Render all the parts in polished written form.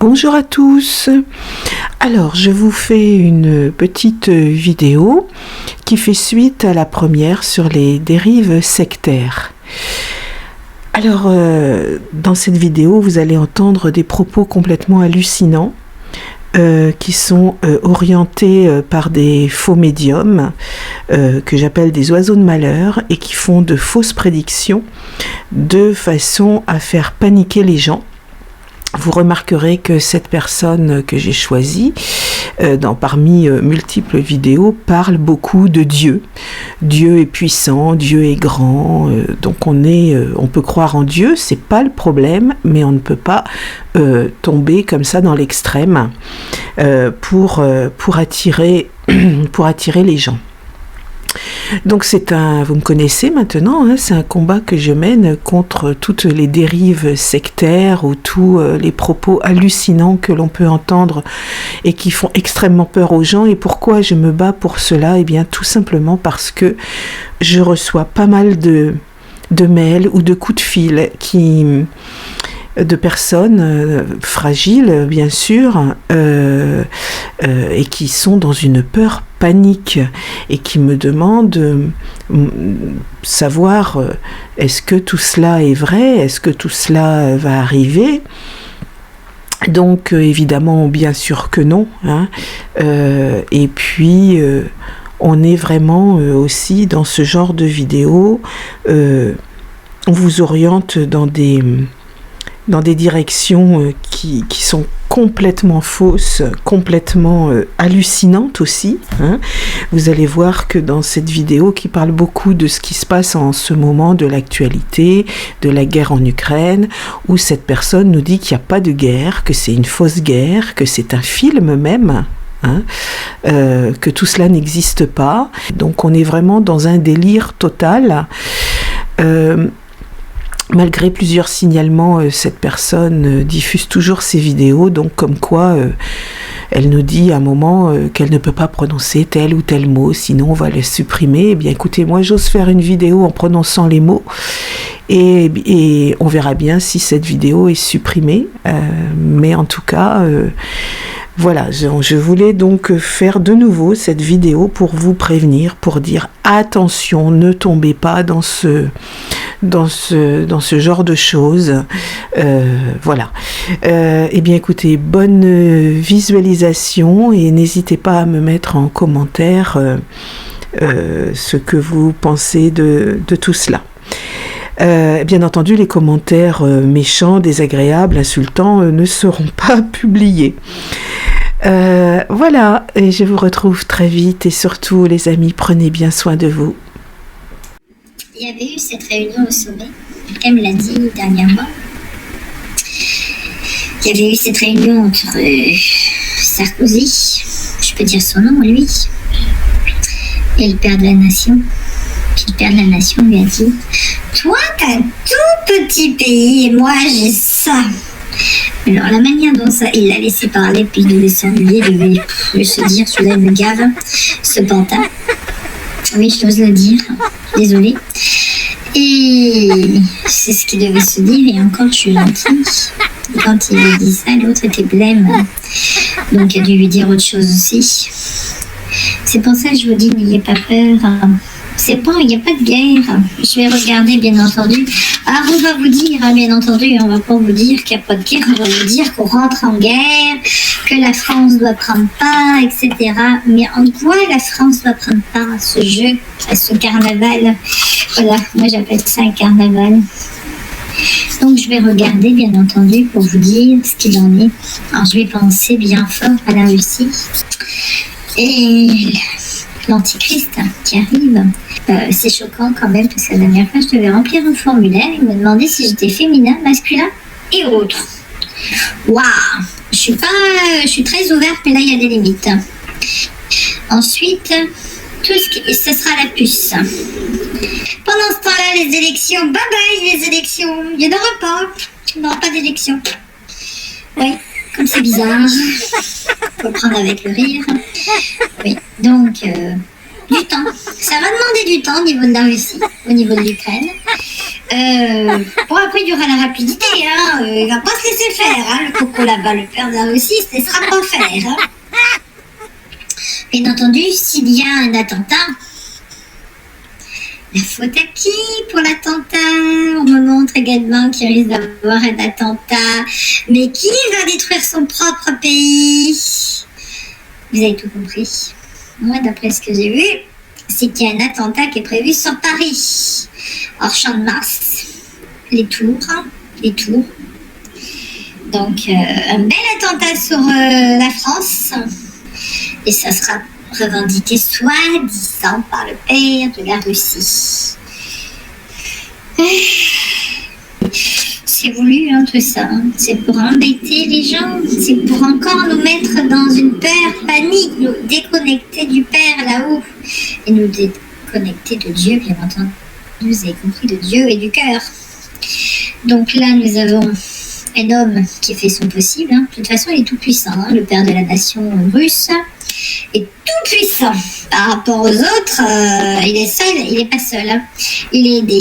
Bonjour à tous. Alors, je vous fais une petite vidéo qui fait suite à la première sur les dérives sectaires. Alors, dans cette vidéo, vous allez entendre des propos complètement hallucinants qui sont orientés par des faux médiums que j'appelle des oiseaux de malheur et qui font de fausses prédictions de façon à faire paniquer les gens. Vous remarquerez que cette personne que j'ai choisie, parmi multiples vidéos, parle beaucoup de Dieu. Dieu est puissant, Dieu est grand, donc on peut croire en Dieu, c'est pas le problème, mais on ne peut pas tomber comme ça dans l'extrême pour attirer les gens. Donc vous me connaissez maintenant, hein, c'est un combat que je mène contre toutes les dérives sectaires ou tous les propos hallucinants que l'on peut entendre et qui font extrêmement peur aux gens. Et pourquoi je me bats pour cela? Eh bien tout simplement parce que je reçois pas mal de mails ou de coups de fil de personnes fragiles, bien sûr, et qui sont dans une peur panique et qui me demandent savoir est-ce que tout cela est vrai, est-ce que tout cela va arriver. Donc évidemment, bien sûr que non, hein. Et puis on est vraiment aussi dans ce genre de vidéo, on vous oriente dans des directions qui sont complètement fausses, complètement hallucinantes aussi, hein. Vous allez voir que dans cette vidéo qui parle beaucoup de ce qui se passe en ce moment, de l'actualité, de la guerre en Ukraine, où cette personne nous dit qu'il n'y a pas de guerre, que c'est une fausse guerre, que c'est un film même, hein, que tout cela n'existe pas. Donc on est vraiment dans un délire total. Malgré plusieurs signalements, cette personne diffuse toujours ses vidéos, donc comme quoi elle nous dit à un moment qu'elle ne peut pas prononcer tel ou tel mot, sinon on va le supprimer. Eh bien écoutez, moi j'ose faire une vidéo en prononçant les mots et on verra bien si cette vidéo est supprimée, mais en tout cas voilà, je voulais donc faire de nouveau cette vidéo pour vous prévenir, pour dire attention, ne tombez pas dans ce genre de choses. Voilà. Eh bien écoutez, bonne visualisation et n'hésitez pas à me mettre en commentaire ce que vous pensez de tout cela. Bien entendu, les commentaires méchants, désagréables, insultants ne seront pas publiés. Voilà, et je vous retrouve très vite et surtout les amis, prenez bien soin de vous. Il y avait eu cette réunion au sommet, elle me l'a dit dernièrement. Il y avait eu cette réunion entre Sarkozy, je peux dire son nom, lui, et le père de la nation. Puis le père de la nation lui a dit: toi, t'as un tout petit pays et moi, j'ai ça. Alors, la manière dont ça, il l'a laissé parler, puis il devait s'ennuyer, il devait se dire: celui-là, il me gave, ce pantin. Oui, je n'ose le dire, désolée. Et c'est ce qu'il devait se dire, et encore, je suis gentille. Et quand il a dit ça, l'autre était blême. Donc, il a dû lui dire autre chose aussi. C'est pour ça que je vous dis, n'ayez pas peur. C'est pas, il n'y a pas de guerre. Je vais regarder, bien entendu. Alors, on va vous dire, bien entendu, on va pas vous dire qu'il n'y a pas de guerre, on va vous dire qu'on rentre en guerre, que la France doit prendre part, etc. Mais en quoi la France doit prendre part à ce jeu, à ce carnaval? Voilà, moi j'appelle ça un carnaval. Donc je vais regarder, bien entendu, pour vous dire ce qu'il en est. Alors je vais penser bien fort à la Russie. Et l'Antichrist qui arrive. C'est choquant quand même, parce que la dernière fois, je devais remplir un formulaire. Il me demandait si j'étais féminin, masculin et autre. Waouh! Je suis très ouverte, mais là, il y a des limites. Ensuite, ce sera la puce. Pendant ce temps-là, les élections, bye bye les élections. Il n'y en aura pas. Il n'y aura pas d'élections. Oui, comme c'est bizarre. Faut prendre avec le rire. Oui, donc... du temps. Ça va demander du temps au niveau de la Russie, au niveau de l'Ukraine. Bon, après, il y aura la rapidité, hein. Il va pas se laisser faire, hein. Le coco là-bas, le père de la Russie, se laissera pas faire, hein. Bien entendu, s'il y a un attentat, la faute à qui pour l'attentat? On me montre également qu'il risque d'avoir un attentat. Mais qui va détruire son propre pays? Vous avez tout compris. Moi, d'après ce que j'ai vu, c'est qu'il y a un attentat qui est prévu sur Paris, hors Champ de Mars. Les tours. Donc, un bel attentat sur la France. Et ça sera revendiqué soi-disant par le père de la Russie. C'est voulu, hein, tout ça. C'est pour embêter les gens. C'est pour encore nous mettre dans une peur, panique, nous déconnecter du Père là-haut. Et nous déconnecter de Dieu, bien entendu. Vous avez compris, de Dieu et du cœur. Donc là, nous avons un homme qui fait son possible. Hein. De toute façon, il est tout puissant. Hein. Le père de la nation russe est tout puissant. Par rapport aux autres, il est seul, il n'est pas seul. Hein. Il est aidé.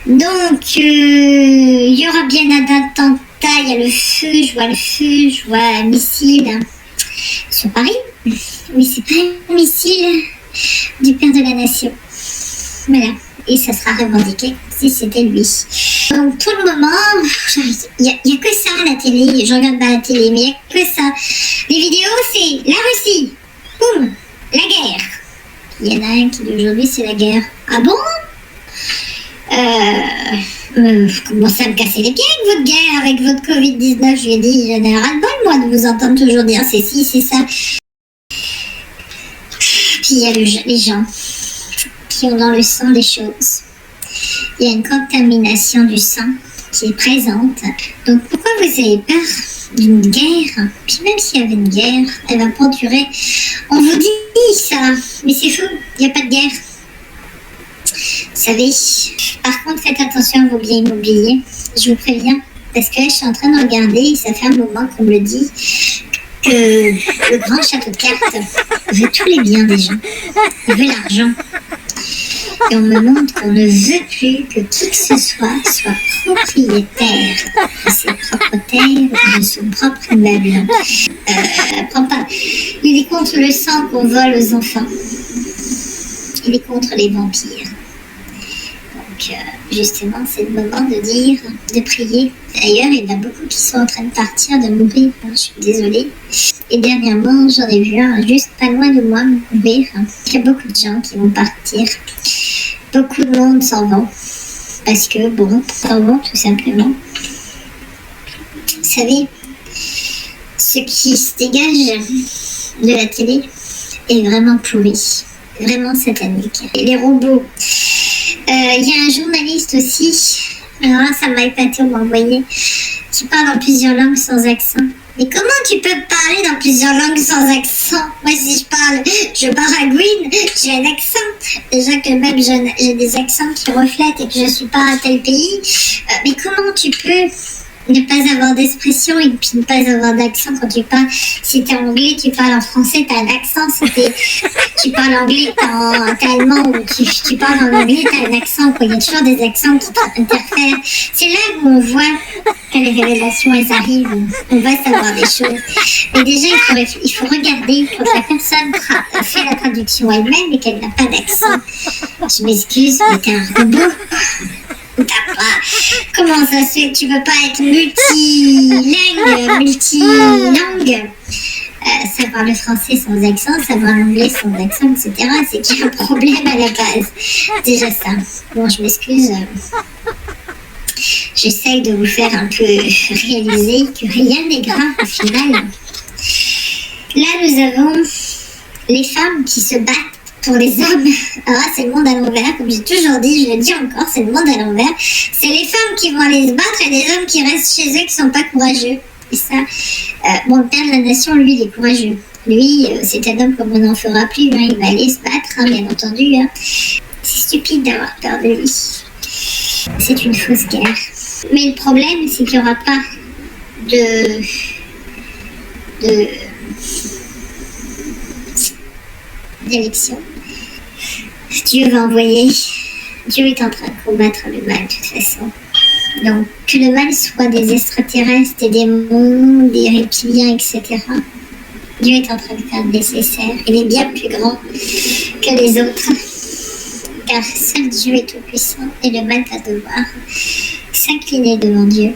Donc, il y aura bien un attentat. Il y a le feu, je vois un missile hein, sur Paris. Mais c'est pas un missile du père de la nation. Voilà. Et ça sera revendiqué si c'était lui. Donc pour le moment, il n'y a que ça à la télé. Je regarde pas la télé, mais il n'y a que ça. Les vidéos, c'est la Russie. Boum, la guerre. Il y en a un qui dit aujourd'hui, c'est la guerre. Ah bon? Vous commencez à me casser les pieds avec votre guerre, avec votre Covid-19. Je lui ai dit, j'en ai ras-le-bol, moi, de vous entendre toujours dire c'est ci, c'est ça. Puis il y a les gens qui ont dans le sang des choses. Il y a une contamination du sang qui est présente. Donc pourquoi vous avez peur d'une guerre? Puis même s'il y avait une guerre, elle va pas durer. On vous dit ça, mais c'est faux, il n'y a pas de guerre. Vous savez, par contre faites attention à vos biens immobiliers, je vous préviens, parce que là je suis en train de regarder, ça fait un moment qu'on me le dit, que le grand château de cartes veut tous les biens des gens, il veut l'argent. Et on me montre qu'on ne veut plus que qui que ce soit propriétaire de ses propres terres, de son propre immeuble. Il est contre le sang qu'on vole aux enfants. Il est contre les vampires. Donc, justement, c'est le moment de dire, de prier. D'ailleurs, il y en a beaucoup qui sont en train de partir, de mourir. Je suis désolée. Et dernièrement, j'en ai vu un juste pas loin de moi mourir. Il y a beaucoup de gens qui vont partir. Beaucoup de monde s'en vont. Parce que, bon, s'en vont tout simplement. Vous savez, ce qui se dégage de la télé est vraiment pourri. Vraiment satanique. Et les robots. Il y a un journaliste aussi, alors là ça m'a épaté, on m'a envoyé, qui parle en plusieurs langues sans accent. Mais comment tu peux parler dans plusieurs langues sans accent? Moi si je baragouine, j'ai un accent. Déjà que même j'ai des accents qui reflètent et que je suis pas à tel pays. Mais comment tu peux ne pas avoir d'expression et puis ne pas avoir d'accent quand tu parles? Si t'es anglais, tu parles en français, t'as un accent. Si tu parles anglais, t'es allemand ou tu parles en anglais, t'as un accent. Quoi. Il y a toujours des accents qui interfèrent. C'est là où on voit que les révélations elles arrivent. On va savoir des choses. Mais déjà, il faut regarder quand la personne fait la traduction elle-même et qu'elle n'a pas d'accent. Je m'excuse, mais t'es un robot. Comment ça se fait que tu peux pas être multilingue, savoir le français sans accent, savoir l'anglais sans accent, etc. C'est qu'il y a un problème à la base. Déjà ça. Bon, je m'excuse. J'essaye de vous faire un peu réaliser que rien n'est grave au final. Là, nous avons les femmes qui se battent pour les hommes. Alors c'est le monde à l'envers, comme j'ai toujours dit, je le dis encore, c'est le monde à l'envers. C'est les femmes qui vont aller se battre et les hommes qui restent chez eux qui sont pas courageux. Et ça, bon, le père de la nation, lui, il est courageux. Lui, c'est un homme comme on n'en fera plus, hein. Il va aller se battre, hein, bien entendu. Hein. C'est stupide d'avoir peur de lui. C'est une fausse guerre. Mais le problème, c'est qu'il n'y aura pas d'élection. Dieu va envoyer Dieu est en train de combattre le mal de toute façon. Donc, que le mal soit des extraterrestres, des démons, des reptiliens, etc. Dieu est en train de faire le nécessaire. Il est bien plus grand que les autres. Car seul Dieu est tout-puissant et le mal va devoir s'incliner devant Dieu.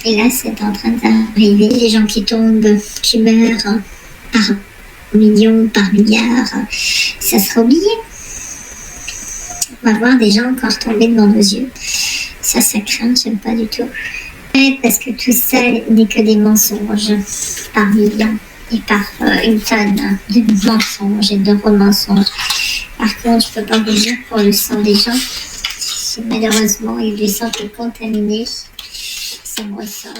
Et là, c'est en train d'arriver. Les gens qui tombent, qui meurent par millions, par milliards, ça sera oublié. On va voir des gens encore tomber devant nos yeux. Ça craint, j'aime pas du tout. Ouais, parce que tout ça n'est que des mensonges par millions et par une tonne de mensonges et de remensonges. Par contre, je peux pas vous dire pour le sang des gens. Malheureusement, il y a du sang qui est contaminé. Ça me ressort.